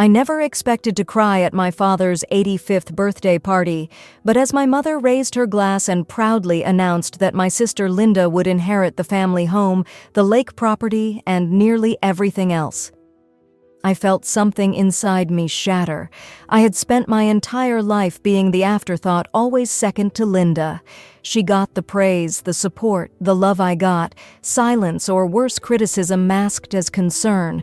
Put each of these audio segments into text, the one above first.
I never expected to cry at my father's 85th birthday party, but as my mother raised her glass and proudly announced that my sister Linda would inherit the family home, the lake property, and nearly everything else, I felt something inside me shatter. I had spent my entire life being the afterthought, always second to Linda. She got the praise, the support, the love I got, silence or worse, criticism masked as concern.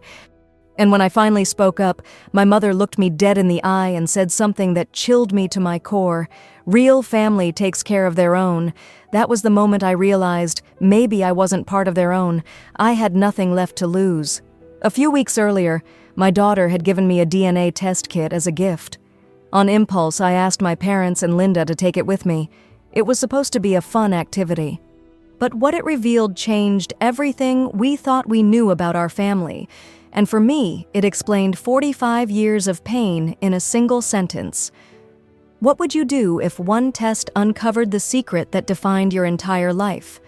And when I finally spoke up, my mother looked me dead in the eye and said something that chilled me to my core. Real family takes care of their own. That was the moment I realized maybe I wasn't part of their own. I had nothing left to lose. A few weeks earlier, my daughter had given me a DNA test kit as a gift. On impulse, I asked my parents and Linda to take it with me. It was supposed to be a fun activity. But what it revealed changed everything we thought we knew about our family. And for me, it explained 45 years of pain in a single sentence. What would you do if one test uncovered the secret that defined your entire life?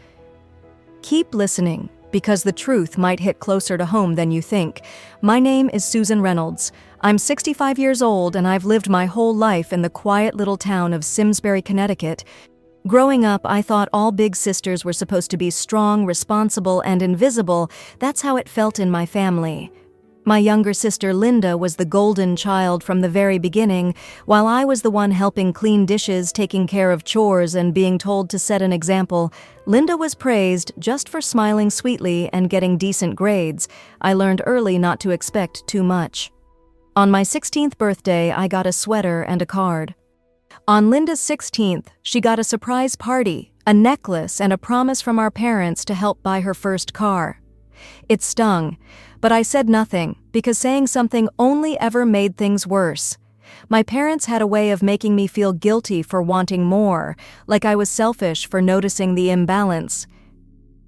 Keep listening, because the truth might hit closer to home than you think. My name is Susan Reynolds. I'm 65 years old, and I've lived my whole life in the quiet little town of Simsbury, Connecticut. Growing up, I thought all big sisters were supposed to be strong, responsible, and invisible. That's how it felt in my family. My younger sister Linda was the golden child from the very beginning, while I was the one helping clean dishes, taking care of chores, and being told to set an example. Linda was praised just for smiling sweetly and getting decent grades. I learned early not to expect too much. On my 16th birthday, I got a sweater and a card. On Linda's 16th, she got a surprise party, a necklace, and a promise from our parents to help buy her first car. It stung, but I said nothing, because saying something only ever made things worse. My parents had a way of making me feel guilty for wanting more, like I was selfish for noticing the imbalance.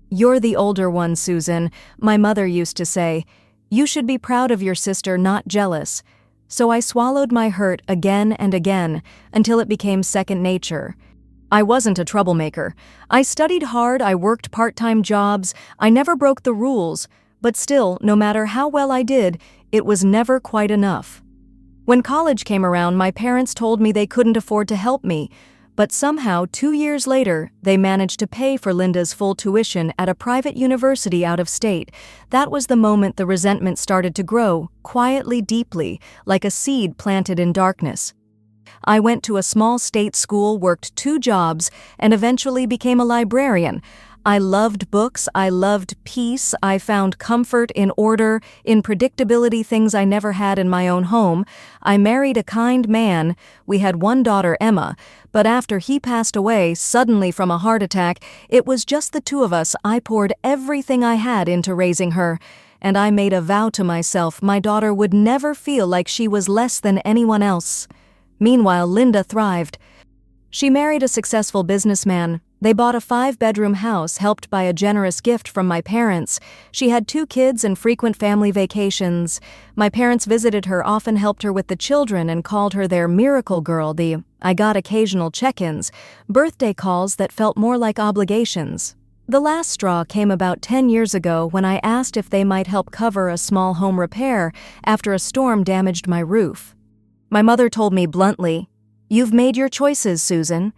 "You're the older one, Susan," my mother used to say. "You should be proud of your sister, not jealous." So I swallowed my hurt again and again, until it became second nature. I wasn't a troublemaker. I studied hard, I worked part-time jobs, I never broke the rules, but still, no matter how well I did, it was never quite enough. When college came around, my parents told me they couldn't afford to help me, but somehow 2 years later, they managed to pay for Linda's full tuition at a private university out of state. That was the moment the resentment started to grow, quietly, deeply, like a seed planted in darkness. I went to a small state school, worked 2 jobs, and eventually became a librarian. I loved books, I loved peace, I found comfort in order, in predictability, things I never had in my own home. I married a kind man. We had 1 daughter, Emma, but after he passed away, suddenly from a heart attack, it was just the 2 of us. I poured everything I had into raising her, and I made a vow to myself my daughter would never feel like she was less than anyone else. Meanwhile, Linda thrived. She married a successful businessman. They bought a 5-bedroom house helped by a generous gift from my parents. She had 2 kids and frequent family vacations. My parents visited her, often helped her with the children, and called her their miracle girl. I got occasional check-ins, birthday calls that felt more like obligations. The last straw came about 10 years ago when I asked if they might help cover a small home repair after a storm damaged my roof. My mother told me bluntly, "You've made your choices, Susan.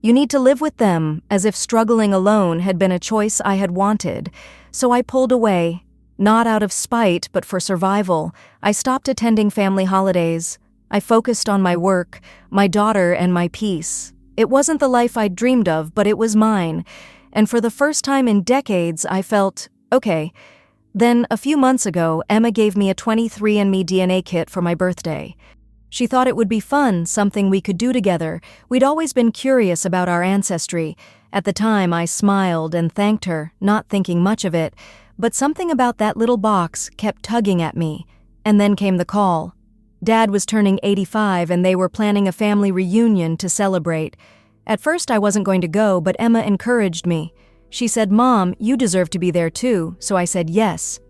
You need to live with them," as if struggling alone had been a choice I had wanted. So I pulled away, not out of spite, but for survival. I stopped attending family holidays. I focused on my work, my daughter, and my peace. It wasn't the life I'd dreamed of, but it was mine. And for the first time in decades, I felt, okay. Then, a few months ago, Emma gave me a 23andMe DNA kit for my birthday. She thought it would be fun, something we could do together. We'd always been curious about our ancestry. At the time, I smiled and thanked her, not thinking much of it, but something about that little box kept tugging at me. And then came the call. Dad was turning 85, and they were planning a family reunion to celebrate. At first, I wasn't going to go, but Emma encouraged me. She said, "Mom, you deserve to be there too," so I said yes.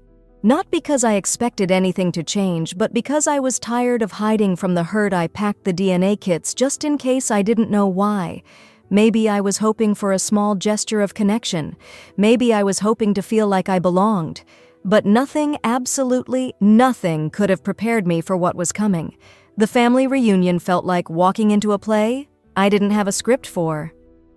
Not because I expected anything to change, but because I was tired of hiding from the hurt. I packed the DNA kits just in case. I didn't know why. Maybe I was hoping for a small gesture of connection. Maybe I was hoping to feel like I belonged. But nothing, absolutely nothing, could have prepared me for what was coming. The family reunion felt like walking into a play I didn't have a script for.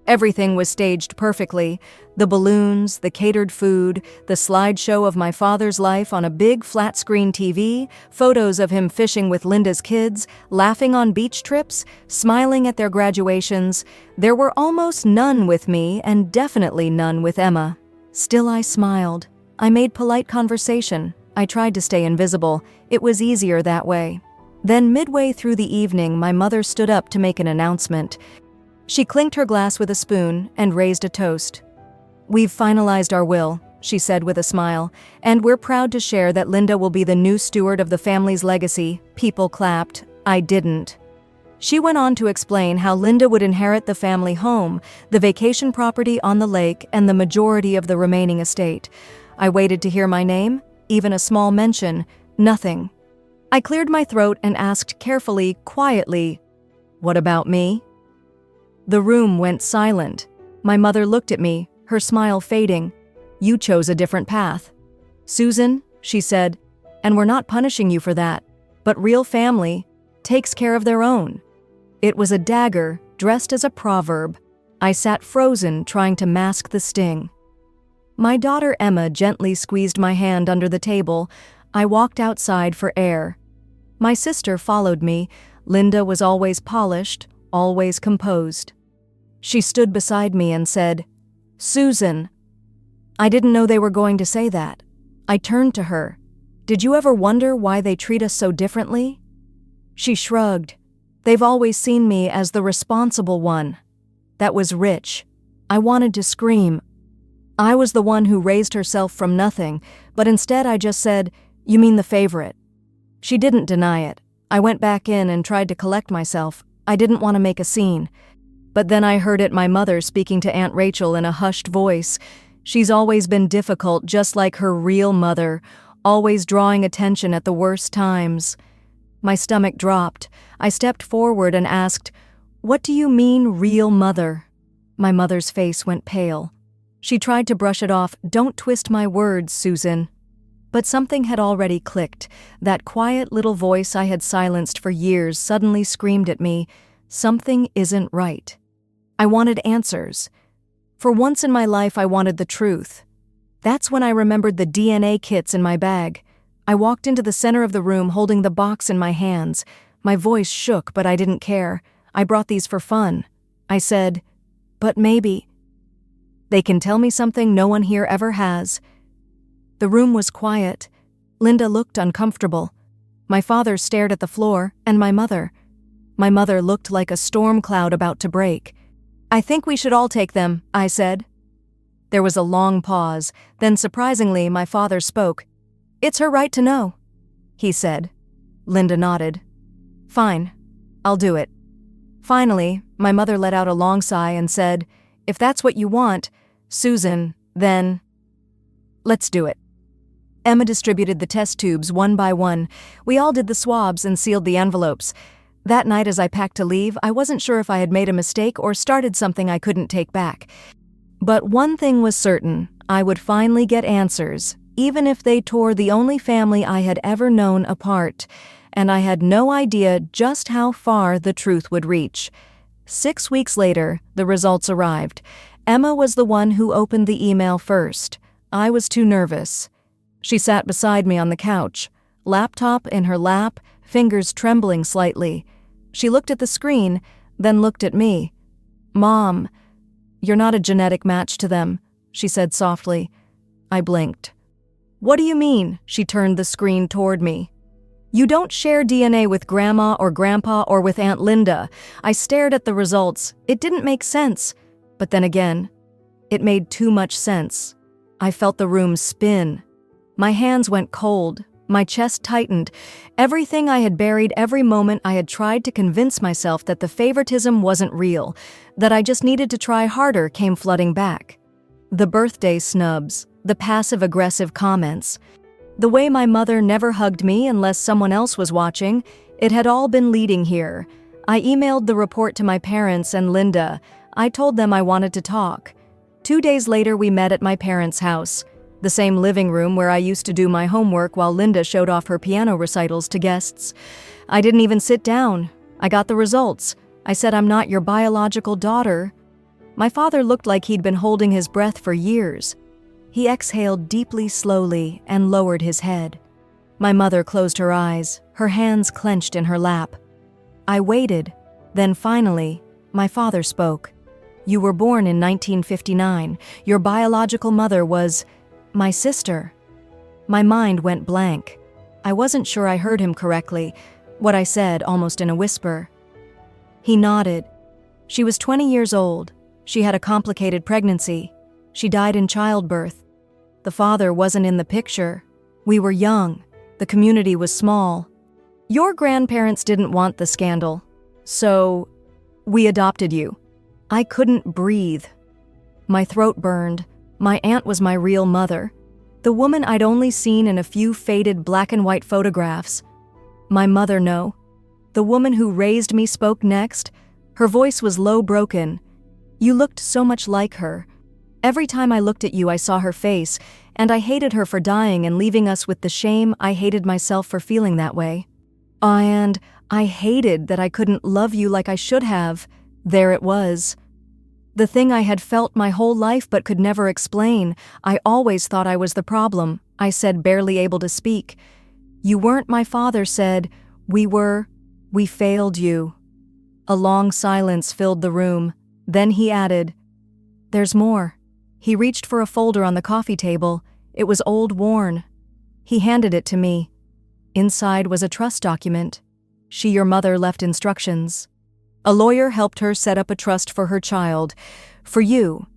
Everything was staged perfectly. The balloons, the catered food, the slideshow of my father's life on a big flat-screen TV, photos of him fishing with Linda's kids, laughing on beach trips, smiling at their graduations. There were almost none with me and definitely none with Emma. Still, I smiled. I made polite conversation. I tried to stay invisible. It was easier that way. Then midway through the evening, my mother stood up to make an announcement. She clinked her glass with a spoon and raised a toast. "We've finalized our will," she said with a smile, "and we're proud to share that Linda will be the new steward of the family's legacy." People clapped. I didn't. She went on to explain how Linda would inherit the family home, the vacation property on the lake, and the majority of the remaining estate. I waited to hear my name, even a small mention. Nothing. I cleared my throat and asked carefully, quietly, "What about me?" The room went silent. My mother looked at me, her smile fading. "You chose a different path, Susan," she said, "and we're not punishing you for that. But real family takes care of their own." It was a dagger dressed as a proverb. I sat frozen, trying to mask the sting. My daughter Emma gently squeezed my hand under the table. I walked outside for air. My sister followed me. Linda was always polished, always composed. She stood beside me and said, "Susan." I didn't know they were going to say that. I turned to her. "Did you ever wonder why they treat us so differently?" She shrugged. "They've always seen me as the responsible one." That was rich. I wanted to scream. I was the one who raised herself from nothing, but instead I just said, "You mean the favorite." She didn't deny it. I went back in and tried to collect myself. I didn't want to make a scene. But then I heard it, my mother speaking to Aunt Rachel in a hushed voice. She's always been difficult, just like her real mother, always drawing attention at the worst times. My stomach dropped. I stepped forward and asked, "What do you mean, real mother?" My mother's face went pale. She tried to brush it off. "Don't twist my words, Susan." But something had already clicked. That quiet little voice I had silenced for years suddenly screamed at me, "Something isn't right." I wanted answers. For once in my life, I wanted the truth. That's when I remembered the DNA kits in my bag. I walked into the center of the room holding the box in my hands. My voice shook, but I didn't care. "I brought these for fun." I said, "But maybe they can tell me something no one here ever has." The room was quiet. Linda looked uncomfortable. My father stared at the floor, and my mother. My mother looked like a storm cloud about to break. "I think we should all take them," I said. There was a long pause. Then, surprisingly, my father spoke. "It's her right to know," he said. Linda nodded. "Fine, I'll do it." Finally, my mother let out a long sigh and said, "If that's what you want, Susan, then let's do it." Emma distributed the test tubes one by one. We all did the swabs and sealed the envelopes. That night, as I packed to leave, I wasn't sure if I had made a mistake or started something I couldn't take back. But one thing was certain: I would finally get answers, even if they tore the only family I had ever known apart. And I had no idea just how far the truth would reach. 6 weeks later, the results arrived. Emma was the one who opened the email first. I was too nervous. She sat beside me on the couch, laptop in her lap, fingers trembling slightly. She looked at the screen, then looked at me. "Mom, you're not a genetic match to them," she said softly. I blinked. "What do you mean?" She turned the screen toward me. "You don't share DNA with Grandma or Grandpa or with Aunt Linda." I stared at the results. It didn't make sense. But then again, it made too much sense. I felt the room spin. My hands went cold. My chest tightened. Everything I had buried, every moment I had tried to convince myself that the favoritism wasn't real, that I just needed to try harder, came flooding back. The birthday snubs, the passive-aggressive comments, the way my mother never hugged me unless someone else was watching, it had all been leading here. I emailed the report to my parents and Linda. I told them I wanted to talk. 2 days later, we met at my parents' house. the same living room where I used to do my homework while Linda showed off her piano recitals to guests. I didn't even sit down. I got the results. I said, "I'm not your biological daughter." My father looked like he'd been holding his breath for years. He exhaled deeply, slowly, and lowered his head. My mother closed her eyes, her hands clenched in her lap. I waited. Then finally, my father spoke. "You were born in 1959. Your biological mother was my sister." My mind went blank. I wasn't sure I heard him correctly, what I said almost in a whisper. He nodded. "She was 20 years old. She had a complicated pregnancy. She died in childbirth. The father wasn't in the picture. We were young. The community was small. Your grandparents didn't want the scandal. So, we adopted you." I couldn't breathe. My throat burned. My aunt was my real mother. The woman I'd only seen in a few faded black and white photographs. My mother, no. The woman who raised me spoke next. Her voice was low, broken. "You looked so much like her. Every time I looked at you, I saw her face, and I hated her for dying and leaving us with the shame. I hated myself for feeling that way. And I hated that I couldn't love you like I should have." There it was. The thing I had felt my whole life but could never explain. "I always thought I was the problem," I said, barely able to speak. "You weren't," my father said. "We were. We failed you." A long silence filled the room. Then he added, "There's more." He reached for a folder on the coffee table. It was old, worn. He handed it to me. Inside was a trust document. She, your mother, left instructions. A lawyer helped her set up a trust for her child. For you.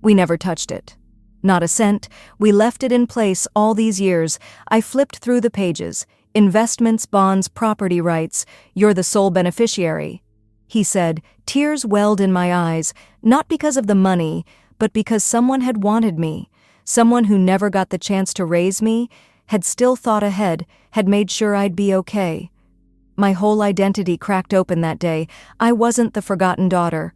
We never touched it. Not a cent. We left it in place all these years. I flipped through the pages. Investments, bonds, property rights. You're the sole beneficiary. He said, tears welled in my eyes, not because of the money, but because someone had wanted me. Someone who never got the chance to raise me, had still thought ahead, had made sure I'd be okay. My whole identity cracked open that day. I wasn't the forgotten daughter.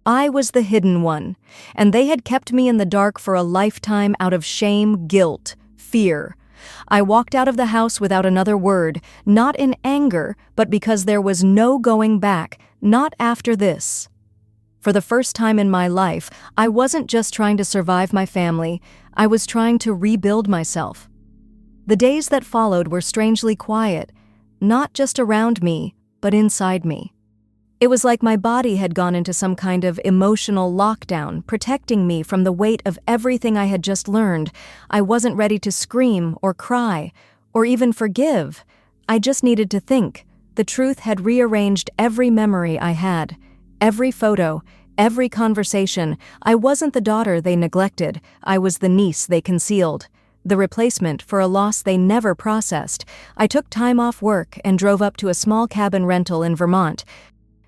I was the hidden one, and they had kept me in the dark for a lifetime out of shame, guilt, fear. I walked out of the house without another word, not in anger, but because there was no going back, not after this. For the first time in my life, I wasn't just trying to survive my family, I was trying to rebuild myself. The days that followed were strangely quiet, not just around me, but inside me. It was like my body had gone into some kind of emotional lockdown, protecting me from the weight of everything I had just learned. I wasn't ready to scream or cry, or even forgive. I just needed to think. The truth had rearranged every memory I had, every photo, every conversation. I wasn't the daughter they neglected. I was the niece they concealed. The replacement for a loss they never processed. I took time off work and drove up to a small cabin rental in Vermont.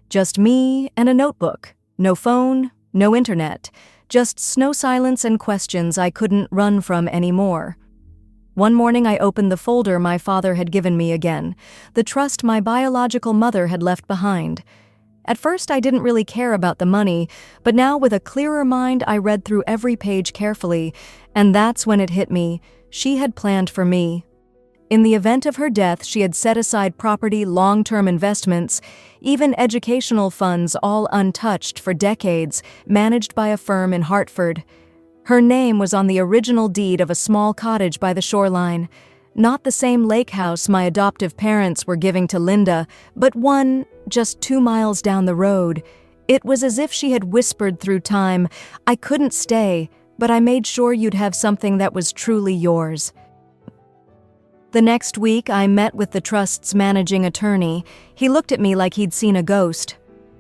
Just me and a notebook. No phone, no internet. Just snow silence and questions I couldn't run from anymore. One morning I opened the folder my father had given me again, the trust my biological mother had left behind. At first I didn't really care about the money, but now with a clearer mind I read through every page carefully, and that's when it hit me. She had planned for me. In the event of her death, she had set aside property, long-term investments, even educational funds, all untouched for decades, managed by a firm in Hartford. Her name was on the original deed of a small cottage by the shoreline. Not the same lake house my adoptive parents were giving to Linda, but one just 2 miles down the road. It was as if she had whispered through time, "I couldn't stay, but I made sure you'd have something that was truly yours." The next week, I met with the trust's managing attorney. He looked at me like he'd seen a ghost.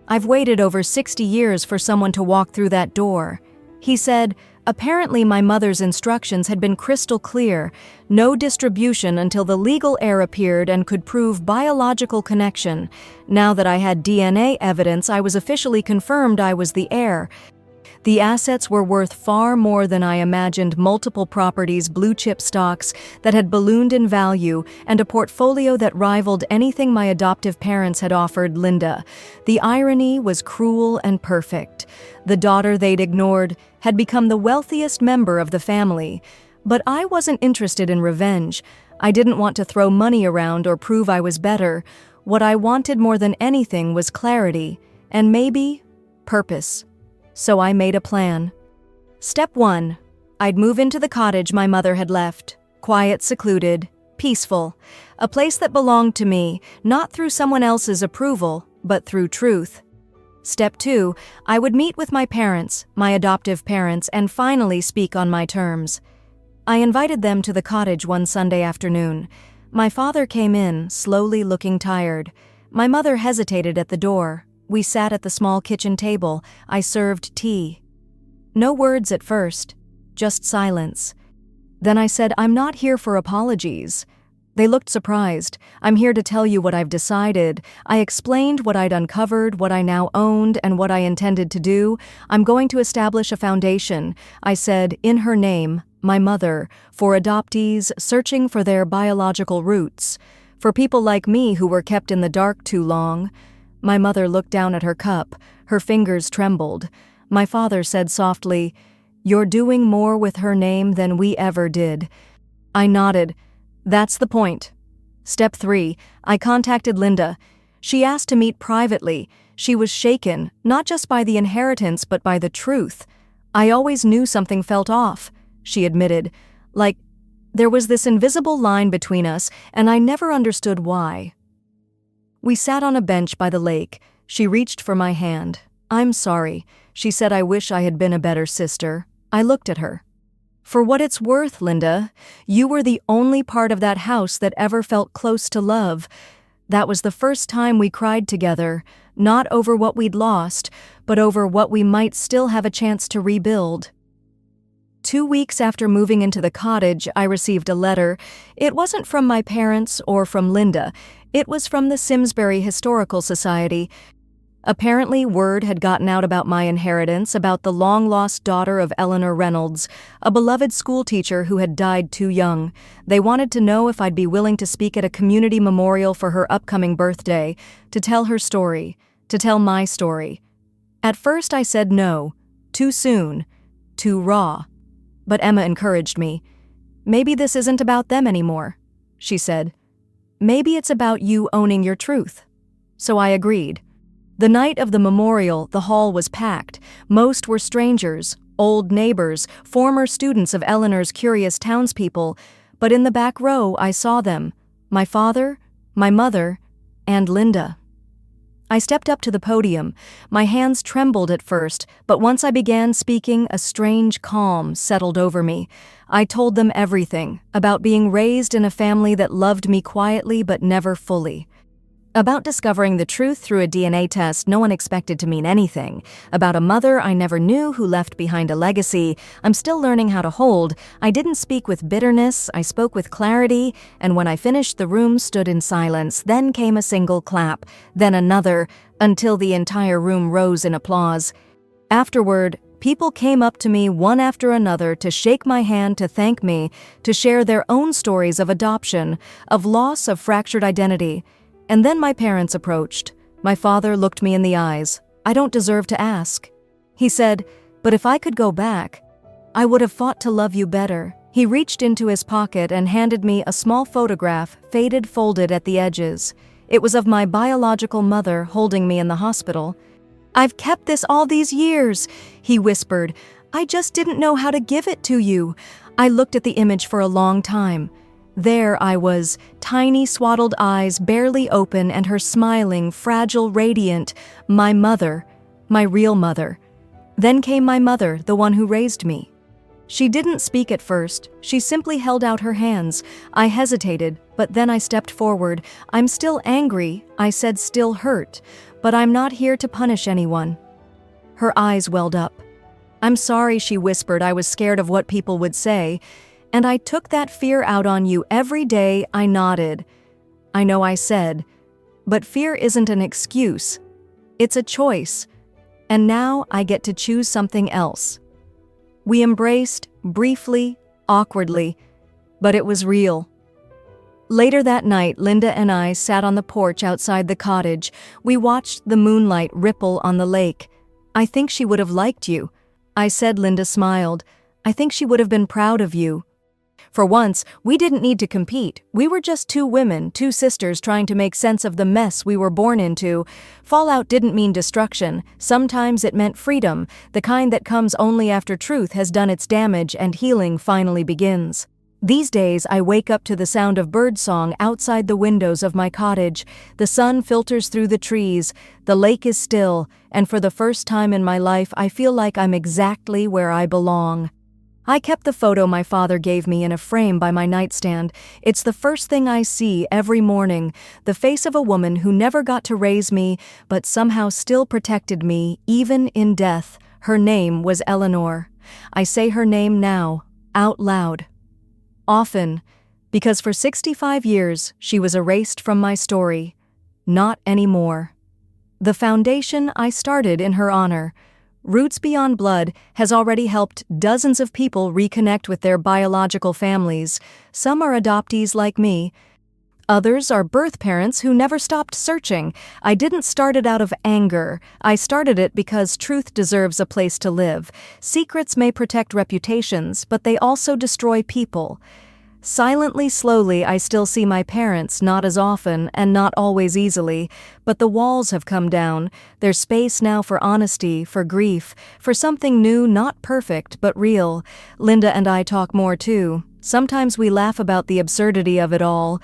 "I've waited over 60 years for someone to walk through that door." He said, apparently my mother's instructions had been crystal clear, no distribution until the legal heir appeared and could prove biological connection. Now that I had DNA evidence, I was officially confirmed I was the heir. The assets were worth far more than I imagined: multiple properties, blue-chip stocks that had ballooned in value, and a portfolio that rivaled anything my adoptive parents had offered Linda. The irony was cruel and perfect. The daughter they'd ignored had become the wealthiest member of the family. But I wasn't interested in revenge. I didn't want to throw money around or prove I was better. What I wanted more than anything was clarity, and maybe purpose. So I made a plan. Step 1. I'd move into the cottage my mother had left. Quiet, secluded, peaceful. A place that belonged to me, not through someone else's approval, but through truth. Step 2. I would meet with my parents, my adoptive parents, and finally speak on my terms. I invited them to the cottage one Sunday afternoon. My father came in, slowly looking tired. My mother hesitated at the door. We sat at the small kitchen table. I served tea. No words at first, just silence. Then I said, "I'm not here for apologies." They looked surprised. "I'm here to tell you what I've decided." I explained what I'd uncovered, what I now owned, and what I intended to do. "I'm going to establish a foundation," I said, "in her name, my mother, for adoptees searching for their biological roots, for people like me who were kept in the dark too long." My mother looked down at her cup. Her fingers trembled. My father said softly, "You're doing more with her name than we ever did." I nodded. That's the point. Step 3. I contacted Linda. She asked to meet privately. She was shaken, not just by the inheritance, but by the truth. "I always knew something felt off," she admitted. "Like, there was this invisible line between us, and I never understood why." We sat on a bench by the lake. She reached for my hand. "I'm sorry," she said. "I wish I had been a better sister." I looked at her. "For what it's worth, Linda, you were the only part of that house that ever felt close to love. That was the first time we cried together, not over what we'd lost, but over what we might still have a chance to rebuild." 2 weeks after moving into the cottage, I received a letter. It wasn't from my parents or from Linda. It was from the Simsbury Historical Society. Apparently, word had gotten out about my inheritance, about the long-lost daughter of Eleanor Reynolds, a beloved schoolteacher who had died too young. They wanted to know if I'd be willing to speak at a community memorial for her upcoming birthday, to tell her story, to tell my story. At first I said no. Too soon. Too raw. But Emma encouraged me. "Maybe this isn't about them anymore," she said. "Maybe it's about you owning your truth." So I agreed. The night of the memorial, the hall was packed. Most were strangers, old neighbors, former students of Eleanor's curious townspeople, but in the back row I saw them, my father, my mother, and Linda. I stepped up to the podium. My hands trembled at first, but once I began speaking, a strange calm settled over me. I told them everything, about being raised in a family that loved me quietly but never fully. About discovering the truth through a DNA test no one expected to mean anything. About a mother I never knew who left behind a legacy I'm still learning how to hold. I didn't speak with bitterness, I spoke with clarity, and when I finished the room stood in silence. Then came a single clap, then another, until the entire room rose in applause. Afterward, people came up to me one after another to shake my hand, to thank me, to share their own stories of adoption, of loss, of fractured identity. And then my parents approached. My father looked me in the eyes. "I don't deserve to ask." He said, "But if I could go back, I would have fought to love you better." He reached into his pocket and handed me a small photograph, faded, folded at the edges. It was of my biological mother holding me in the hospital. "I've kept this all these years," he whispered. "I just didn't know how to give it to you." I looked at the image for a long time. There I was, tiny swaddled eyes barely open and her smiling, fragile, radiant. My mother, my real mother. Then came my mother, the one who raised me. She didn't speak at first. She simply held out her hands. I hesitated, but then I stepped forward. "I'm still angry," I said, "still hurt, but I'm not here to punish anyone." Her eyes welled up. "I'm sorry," she whispered. "I was scared of what people would say. And I took that fear out on you every day." I nodded. "I know," I said, "but fear isn't an excuse. It's a choice. And now I get to choose something else." We embraced, briefly, awkwardly, but it was real. Later that night, Linda and I sat on the porch outside the cottage. We watched the moonlight ripple on the lake. "I think she would have liked you," I said. Linda smiled. "I think she would have been proud of you." For once, we didn't need to compete. We were just two women, two sisters trying to make sense of the mess we were born into. Fallout didn't mean destruction. Sometimes it meant freedom, the kind that comes only after truth has done its damage and healing finally begins. These days, I wake up to the sound of birdsong outside the windows of my cottage. The sun filters through the trees, the lake is still, and for the first time in my life, I feel like I'm exactly where I belong. I kept the photo my father gave me in a frame by my nightstand. It's the first thing I see every morning, the face of a woman who never got to raise me, but somehow still protected me, even in death. Her name was Eleanor. I say her name now, out loud. Often, because for 65 years she was erased from my story. Not anymore. The foundation I started in her honor, Roots Beyond Blood, has already helped dozens of people reconnect with their biological families. Some are adoptees like me. Others are birth parents who never stopped searching. I didn't start it out of anger. I started it because truth deserves a place to live. Secrets may protect reputations, but they also destroy people. Silently, slowly, I still see my parents, not as often and not always easily, but the walls have come down. There's space now for honesty, for grief, for something new, not perfect, but real. Linda and I talk more too. Sometimes we laugh about the absurdity of it all.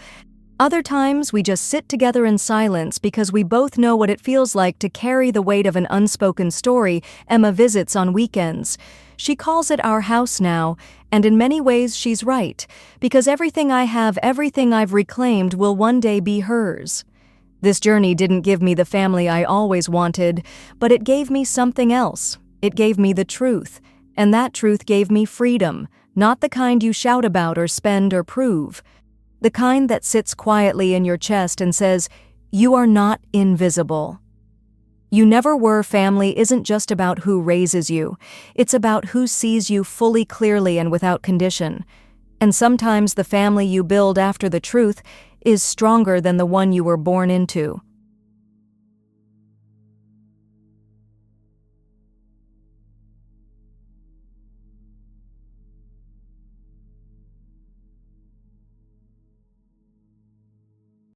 Other times, we just sit together in silence because we both know what it feels like to carry the weight of an unspoken story Emma visits on weekends. She calls it our house now, and in many ways she's right, because everything I have, everything I've reclaimed will one day be hers. This journey didn't give me the family I always wanted, but it gave me something else. It gave me the truth, and that truth gave me freedom, not the kind you shout about or spend or prove. The kind that sits quietly in your chest and says, "You are not invisible." You never were family isn't just about who raises you. It's about who sees you fully, clearly, and without condition. And sometimes the family you build after the truth is stronger than the one you were born into.